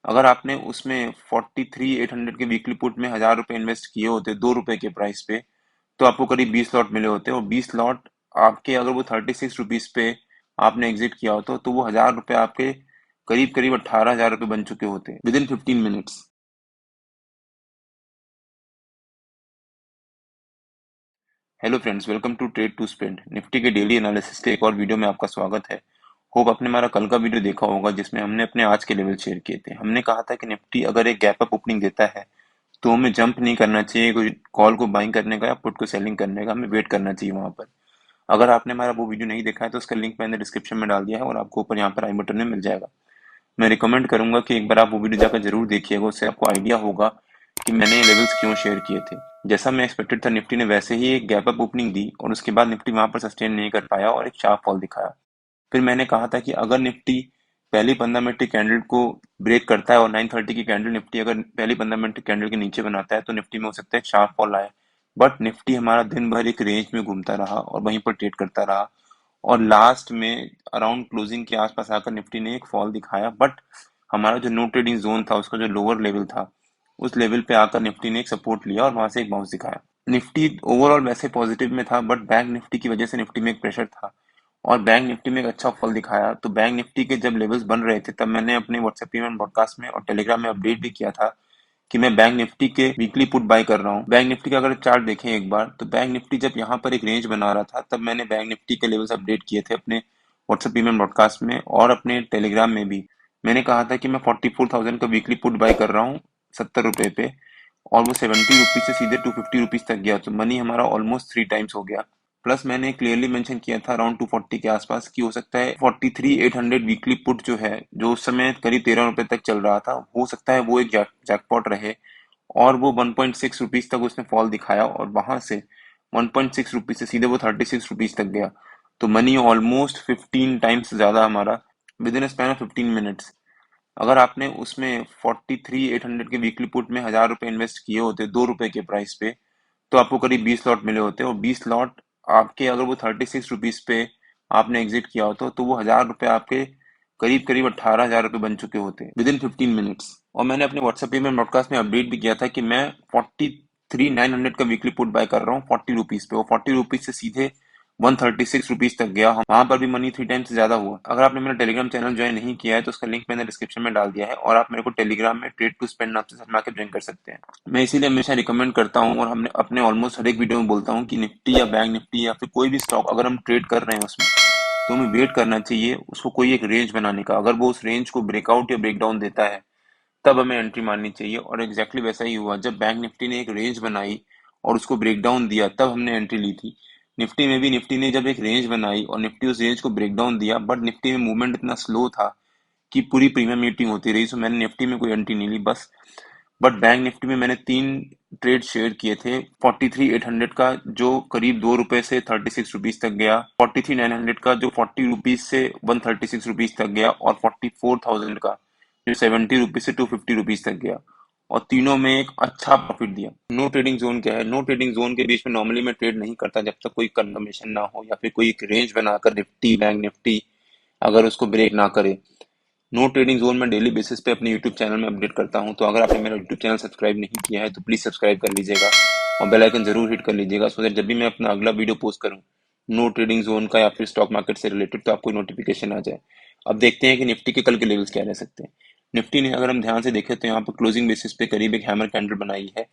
अगर आपने उसमें 43,800 के वीकली पुट में 1,000 रुपए इन्वेस्ट किए होते 2 रुपए के प्राइस पे, तो आपको करीब 20 लॉट मिले होते, और 20 लॉट आपके, अगर वो 36 रुपीज पे आपने एग्जिट किया होता तो वो 1,000 रुपए आपके करीब करीब 18,000 रुपए बन चुके होते within 15 minutes. Hello friends, welcome to trade to spend. Nifty के डेली एनालिसिस के एक और वीडियो में आपका स्वागत है। होप आपने हमारा कल का वीडियो देखा होगा जिसमें हमने अपने आज के लेवल शेयर किए थे। हमने कहा था कि निफ्टी अगर एक गैप अप ओपनिंग देता है तो हमें जंप नहीं करना चाहिए, कोई कॉल को बाइंग करने का या पुट को सेलिंग करने का, हमें वेट करना चाहिए वहां पर। अगर आपने हमारा वो वीडियो नहीं देखा है तो उसका लिंक मैंने डिस्क्रिप्शन में डाल दिया है और आपको ऊपर यहाँ पर आई बटन में मिल जाएगा। मैं रिकमेंड करूंगा कि एक बार आप वो वीडियो जाकर जरूर देखिएगा, उससे आपको आइडिया होगा कि मैंने ये लेवल्स क्यों शेयर किए थे। जैसा मैं एक्सपेक्टेड था, निफ्टी ने वैसे ही एक गैप अप ओपनिंग दी और उसके बाद निफ्टी वहां पर सस्टेन नहीं कर पाया और एक शार्प फॉल दिखाया। फिर मैंने कहा था कि अगर निफ्टी पहली 15 मिनट की कैंडल को ब्रेक करता है और 9:30 की कैंडल निफ्टी अगर पहली 15 मिनट की कैंडल के नीचे बनाता है तो निफ्टी में हो सकता है शार्प फॉल आए। बट निफ्टी हमारा दिन भर एक रेंज में घूमता रहा और वहीं पर ट्रेड करता रहा, और लास्ट में अराउंड क्लोजिंग के आसपास आकर निफ्टी ने एक फॉल दिखाया। बट हमारा जो नो ट्रेडिंग जोन था, उसका जो लोअर लेवल था, उस लेवल पे आकर निफ्टी ने एक सपोर्ट लिया और वहां से एक बाउंस दिखाया। निफ्टी ओवरऑल वैसे पॉजिटिव में था, बट बैंक निफ्टी की वजह से निफ्टी में एक प्रेशर था और बैंक निफ्टी में एक अच्छा फॉल दिखाया। तो बैंक निफ्टी के जब लेवल्स बन रहे थे तब मैंने अपने व्हाट्सएप पेमेंट ब्रॉडकास्ट में और टेलीग्राम में अपडेट भी किया था कि मैं बैंक निफ्टी के वीकली पुट बाय कर रहा हूँ। बैंक निफ्टी का अगर चार्ट देखें एक बार, तो बैंक निफ्टी जब यहाँ पर एक रेंज बना रहा था तब मैंने बैंक निफ्टी के लेवल्स अपडेट किए थे अपने व्हाट्सएप पेमेंट ब्रॉडकास्ट में और अपने टेलीग्राम में भी। मैंने कहा था कि मैं 44,000 का वीकली पुट बाय कर रहा हूँ 70 रुपए पे, और वो 70 रुपीज से सीधे 250 रुपीज तक गया, तो मनी हमारा ऑलमोस्ट 3 टाइम्स हो गया। प्लस मैंने क्लियरली मेंशन किया था अराउंड 240 के आसपास कि हो सकता है 43,800 वीकली पुट जो है, जो उस समय करीब 13 रुपए तक चल रहा था, हो सकता है वो एक जैकपॉट रहे। और वो 1.6 रुपीज तक उसने फॉल दिखाया और वहां से 1.6 रुपीज से सीधे वो 36 रुपीज तक गया। तो मनी ऑलमोस्ट 15 टाइम्स ज्यादा हमारा with in span of 15 minutes. अगर आपने उसमें 43,800 के वीकली पुट में 1,000 रुपए इन्वेस्ट किए होते 2 रुपए के प्राइस पे, तो आपको करीब 20 लॉट मिले होते, और 20 लॉट आपके, अगर वो 36 रुपीज पे आपने एग्जिट किया होता तो वो 1,000 रुपए आपके करीब करीब 18,000 रुपए बन चुके होते विद इन 15 मिनट्स। और मैंने अपने व्हाट्सएप पे में ब्रॉडकास्ट में अपडेट भी किया था कि मैं 43,900 का वीकली पुट बाय कर रहा हूँ 40 रुपीज पे, और 40 रुपीज से सीधे 136 रुपीज तक गया। वहां पर भी मनी 3 टाइम्स से ज्यादा हुआ। अगर आपने मेरा टेलीग्राम चैनल ज्वाइन नहीं किया है तो उसका लिंक मैंने डिस्क्रिप्शन में डाल दिया है, और आप मेरे को टेलीग्राम में ट्रेड टू स्पेंड नाम से सर्च के ज्वाइन कर सकते हैं। मैं इसीलिए हमेशा रिकमेंड करता हूँ और हमने अपने ऑलमोस्ट हर एक वीडियो में बोलता हूँ कि निफ्टी या बैंक निफ्टी या फिर कोई भी स्टॉक अगर हम ट्रेड कर रहे हैं उसमें, तो हमें वेट करना चाहिए उसको कोई एक रेंज बनाने का। अगर वो उस रेंज को ब्रेकआउट या ब्रेकडाउन देता है तब हमें एंट्री मारनी चाहिए, और एग्जैक्टली वैसा ही हुआ। जब बैंक निफ्टी ने एक रेंज बनाई और उसको ब्रेकडाउन दिया तब हमने एंट्री ली थी। निफ्टी में भी निफ्टी ने जब एक रेंज बनाई और निफ्टी उस रेंज को ब्रेकडाउन दिया, बट निफ्टी में मूवमेंट इतना स्लो था कि पूरी प्रीमियम मीटिंग होती रही, सो मैंने निफ्टी में कोई एंट्री नहीं ली बस। बट बैंक निफ्टी में मैंने 3 ट्रेड शेयर किए थे। 43,800 का जो करीब 2 रुपए से 36 रुपीज तक गया, 43,900 का जो 40 रुपीज से 136 रुपीज तक गया, और 44,000 का जो 70 रुपीज से 250 रुपीज तक गया, और तीनों में एक अच्छा प्रॉफिट दिया। नो ट्रेडिंग जोन क्या है? नो ट्रेडिंग जोन के बीच में नॉर्मली मैं ट्रेड नहीं करता जब तक कोई कंफर्मेशन ना हो या फिर कोई एक रेंज बनाकर निफ्टी बैंक निफ्टी अगर उसको ब्रेक ना करे। नो ट्रेडिंग जोन में डेली बेसिस पे अपने यूट्यूब चैनल में अपडेट करता हूं, तो अगर आपने मेरा यूट्यूब चैनल सब्सक्राइब नहीं किया है तो प्लीज सब्सक्राइब कर लीजिएगा और बेल आइकन जरूर हिट कर लीजिएगा, सो दैट जब भी मैं अपना अगला वीडियो पोस्ट करूं नो ट्रेडिंग जोन का या फिर स्टॉक मार्केट से रिलेटेड, तो आपको नोटिफिकेशन आ जाए। अब देखते हैं कि निफ्टी के कल के लेवल्स क्या रह सकते हैं। निफ्टी ने अगर हम ध्यान से देखें तो यहाँ पर क्लोजिंग बेसिस पे करीब एक हैमर कैंडल बनाई है,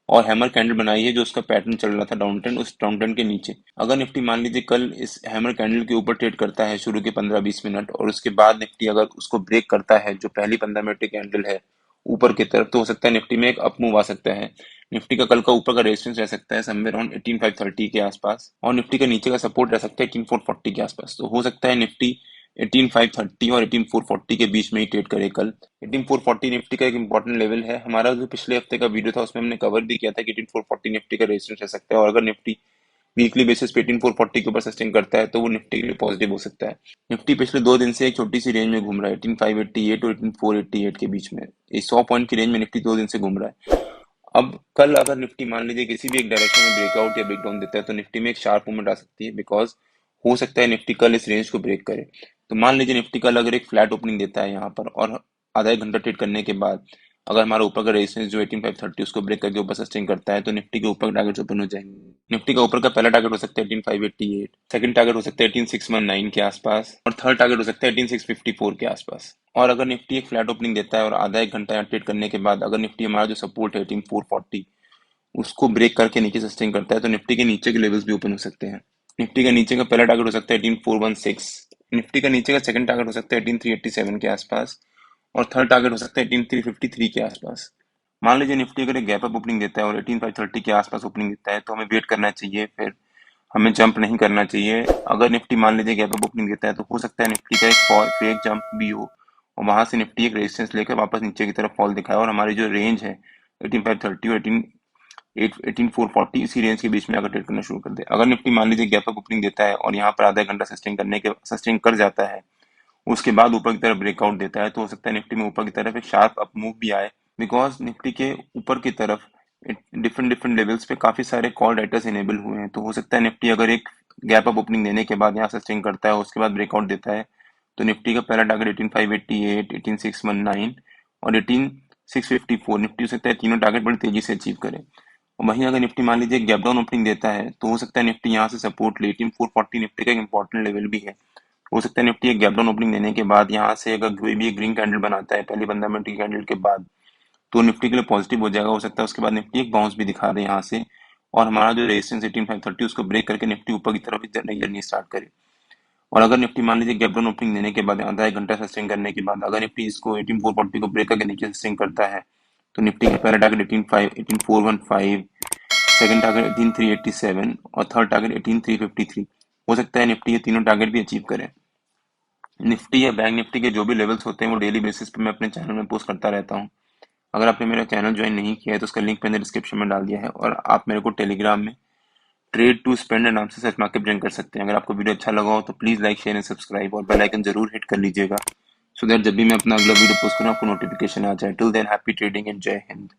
और हैमर कैंडल बनाई है जो उसका पैटर्न चल रहा था डाउन ट्रेंड, उस डाउन ट्रेंड के नीचे। अगर निफ्टी मान लीजिए कल इस हैमर कैंडल के ऊपर ट्रेड करता है शुरू के 15-20 मिनट, और उसके बाद निफ्टी अगर उसको ब्रेक करता है जो पहली 15 मिनट की कैंडल है ऊपर की तरफ, तो हो सकता है निफ्टी में एक अप मूव आ सकता है। निफ्टी का कल का ऊपर का रेजिस्टेंस रह सकता है समवेयर अराउंड 18,530 के आसपास, और निफ्टी का नीचे का सपोर्ट रह सकता है 18,440 के आसपास। तो हो सकता है निफ्टी 18,530 और 18,440 के बीच में ही ट्रेड करे कल। 18,440 निफ्टी का एक इंपॉर्टेंट लेवल है हमारा, जो पिछले हफ्ते का वीडियो था उसमें हमने कवर भी किया था कि 18,440 निफ्टी का रेजिस्टेंस रह सकता है, और अगर निफ्टी वीकली बेसिस पे 18,440 के ऊपर सस्टेन करता है तो वो निफ्टी के लिए पॉजिटिव हो सकता है। निफ्टी पिछले 2 दिन से एक छोटी सी रेंज में घूम रहा है 18,588 और 18,488 के बीच में। ये 100 पॉइंट की रेंज में निफ्टी 2 दिन से घूम रहा है। अब कल अगर निफ्टी मान लीजिए किसी भी एक डायरेक्शन में ब्रेकआउट या ब्रेकडाउन देता है तो निफ्टी में एक शार्प मूवमेंट आ सकती है, बिकॉज हो सकता है निफ्टी कल इस रेंज को ब्रेक करे। तो मान लीजिए निफ्टी कल अगर एक फ्लैट ओपनिंग देता है यहाँ पर और आधा एक घंटा ट्रेड करने के बाद अगर हमारा ऊपर का रेजिस्टेंस जो 18530 उसको ब्रेक करके ऊपर सस्टेन करता है तो निफ्टी के ऊपर टारगेट्स ओपन हो जाएंगे। निफ्टी का ऊपर का पहला टारगेट हो सकता है 18588, सेकंड टारगेट हो सकता है 18619 के आसपास और थर्ड टारगेट हो सकता है 18654 के आसपास। और अगर निफ्टी एक फ्लैट ओपनिंग देता है और आधा एक घंटा ट्रेड करने के बाद अगर निफ्टी हमारा जो सपोर्ट है 18440 उसको ब्रेक करके नीचे सस्टेन करता है तो निफ्टी के नीचे के लेवल्स भी ओपन हो सकते हैं। निफ्टी का नीचे का पहला टारगेट हो सकता है 18416, निफ्टी का नीचे का सेकंड टारगेट हो सकता है 18387 के आसपास और थर्ड टारगेट हो सकता है 18353 के आसपास। मान लीजिए निफ्टी अगर एक गैप अप ओपनिंग देता है और 18530 के आसपास ओपनिंग देता है तो हमें वेट करना चाहिए, फिर हमें जंप नहीं करना चाहिए। अगर निफ्टी मान लीजिए गैप अप ओपनिंग देता है तो हो सकता है निफ्टी का एक फॉल फिर एक जंप भी हो और वहां से निफ्टी एक रेजिस्टेंस लेकर वापस नीचे की तरफ फॉल दिखाए और हमारी जो रेंज है 18530 और 18440 इसी रेंज के बीच में अगर ट्रेड करना शुरू कर दे। अगर निफ्टी मान लीजिए गैप अप ओपनिंग देता है और यहाँ पर आधा घंटा सस्टेन कर जाता है, उसके बाद ऊपर की तरफ ब्रेकआउट देता है तो हो सकता है निफ्टी में ऊपर की तरफ एक शार्प अप मूव भी आए, बिकॉज निफ्टी के ऊपर की तरफ डिफरेंट डिफरेंट लेवल्स पे काफी सारे कॉल राइटर्स इनेबल हुए हैं। तो हो सकता है निफ्टी अगर एक गैप अप ओपनिंग देने के बाद यहाँ सस्टेन करता है उसके बाद ब्रेकआउट देता है तो निफ्टी का पहला टारगेट 18588, 18619 और 18654 निफ्टी हो सकता है तीनों टारगेट बड़ी तेजी से अचीव करे। और वहीं अगर निफ्टी मान लीजिए गैप डाउन ओपनिंग देता है तो हो सकता है निफ्टी यहाँ से सपोर्ट ले 18440 निफ्टी का एक इंपॉर्टेंट लेवल भी है। हो सकता है निफ्टी एक गैप डाउन ओपनिंग देने के बाद यहाँ से अगर कोई भी एक ग्रीन कैंडल बनाता है पहली 15 मिनट की कैंडल के बाद तो निफ्टी के लिए पॉजिटिव हो जाएगा। हो सकता है उसके बाद निफ्टी एक बाउंस भी दिखा दे यहाँ से और हमारा जो रेजिस्टेंस 18530 उसको ब्रेक करके निफ्टी ऊपर की तरफ नई जर्नी स्टार्ट करे। और अगर निफ्टी मान लीजिए गैप डाउन ओपनिंग देने के बाद आधा एक घंटा सस्टेन करने के बाद अगर निफ्टी इसको 18440 को ब्रेक करके नीचे सस्टेन करता है तो निफ्टी का पहला टारगेट 18415, सेकंड टारगेट 18387 और थर्ड टारगेट 18353। हो सकता है निफ्टी ये तीनों टारगेट भी अचीव करे। निफ्टी या बैंक निफ्टी के जो भी लेवल्स होते हैं वो डेली बेसिस पे मैं अपने चैनल में पोस्ट करता रहता हूँ। अगर आपने मेरा चैनल ज्वाइन नहीं किया है तो उसका लिंक मैंने डिस्क्रिप्शन में डाल दिया है और आप मेरे को टेलीग्राम में ट्रेड टू स्पेंड नाम से सर्च मार्केट ज्वाइन कर सकते हैं। अगर आपको वीडियो अच्छा लगा हो तो please like share and subscribe और बेल आइकन जरूर हिट कर लीजिएगा सो दैट जब भी मैं अपना अगला वीडियो पोस्ट करूँ आपको नोटिफिकेशन आ जाए। Till than happy trading and जय हिंद।